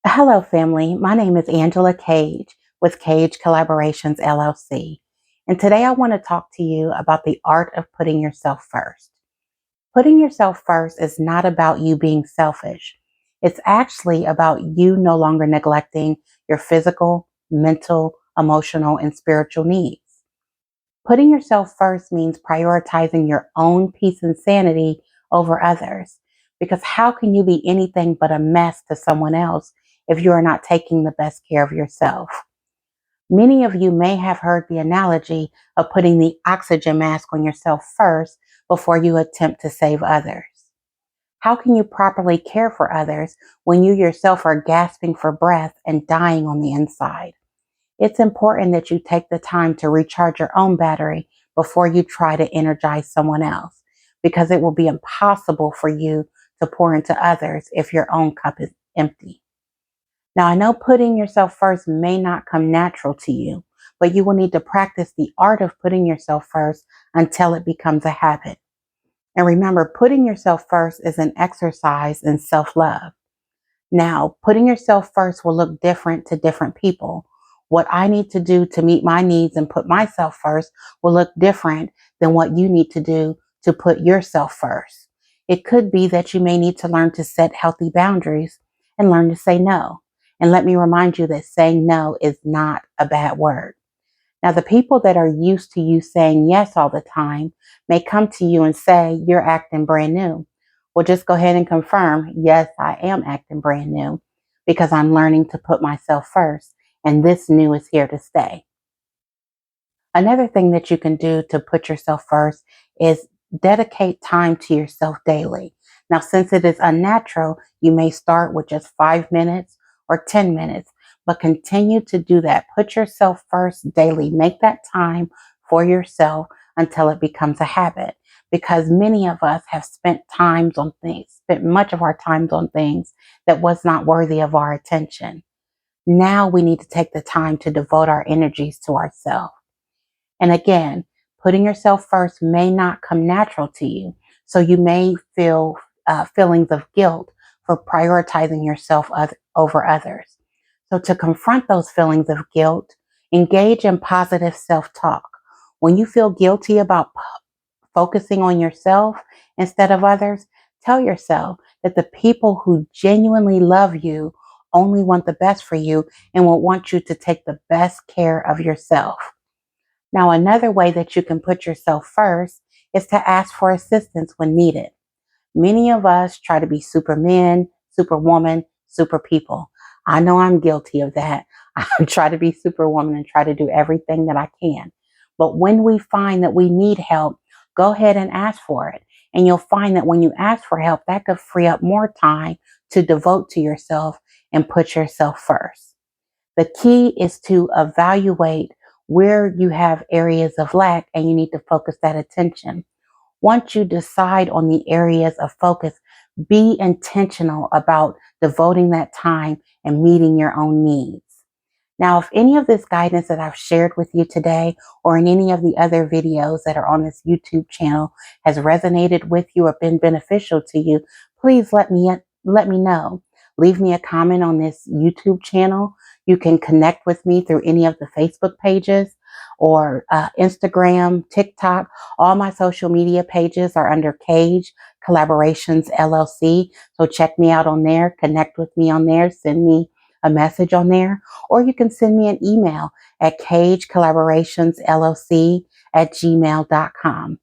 Hello, family. My name is Angela Cage with Cage Collaborations LLC. And today I want to talk to you about the art of putting yourself first. Putting yourself first is not about you being selfish. It's actually about you no longer neglecting your physical, mental, emotional, and spiritual needs. Putting yourself first means prioritizing your own peace and sanity over others. Because how can you be anything but a mess to someone else if you are not taking the best care of yourself? Many of you may have heard the analogy of putting the oxygen mask on yourself first before you attempt to save others. How can you properly care for others when you yourself are gasping for breath and dying on the inside? It's important that you take the time to recharge your own battery before you try to energize someone else, because it will be impossible for you to pour into others if your own cup is empty. Now, I know putting yourself first may not come natural to you, but you will need to practice the art of putting yourself first until it becomes a habit. And remember, putting yourself first is an exercise in self-love. Now, putting yourself first will look different to different people. What I need to do to meet my needs and put myself first will look different than what you need to do to put yourself first. It could be that you may need to learn to set healthy boundaries and learn to say no. And let me remind you that saying no is not a bad word. Now, the people that are used to you saying yes all the time may come to you and say, "You're acting brand new." Well, just go ahead and confirm, yes, I am acting brand new because I'm learning to put myself first, and this new is here to stay. Another thing that you can do to put yourself first is dedicate time to yourself daily. Now, since it is unnatural, you may start with just 5 minutes or 10 minutes, but continue to do that. Put yourself first daily. Make that time for yourself until it becomes a habit. Because many of us have spent much of our times on things that was not worthy of our attention. Now we need to take the time to devote our energies to ourselves. And again, putting yourself first may not come natural to you. So you may feel feelings of guilt for prioritizing yourself over others. So to confront those feelings of guilt, engage in positive self-talk. When you feel guilty about focusing on yourself instead of others, tell yourself that the people who genuinely love you only want the best for you and will want you to take the best care of yourself. Now, another way that you can put yourself first is to ask for assistance when needed. Many of us try to be supermen, superwoman, super people. I know I'm guilty of that. I try to be superwoman and try to do everything that I can. But when we find that we need help, go ahead and ask for it. And you'll find that when you ask for help, that could free up more time to devote to yourself and put yourself first. The key is to evaluate where you have areas of lack and you need to focus that attention. Once you decide on the areas of focus, be intentional about devoting that time and meeting your own needs. Now, if any of this guidance that I've shared with you today or in any of the other videos that are on this YouTube channel has resonated with you or been beneficial to you, please let me know. Leave me a comment on this YouTube channel. You can connect with me through any of the Facebook pages or Instagram, TikTok. All my social media pages are under Cage Collaborations LLC. So check me out on there, connect with me on there, send me a message on there, or you can send me an email at cagecollaborationsllc@gmail.com.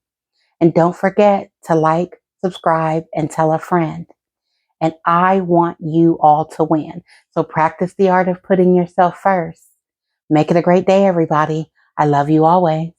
And don't forget to like, subscribe, and tell a friend. And I want you all to win. So practice the art of putting yourself first. Make it a great day, everybody. I love you always.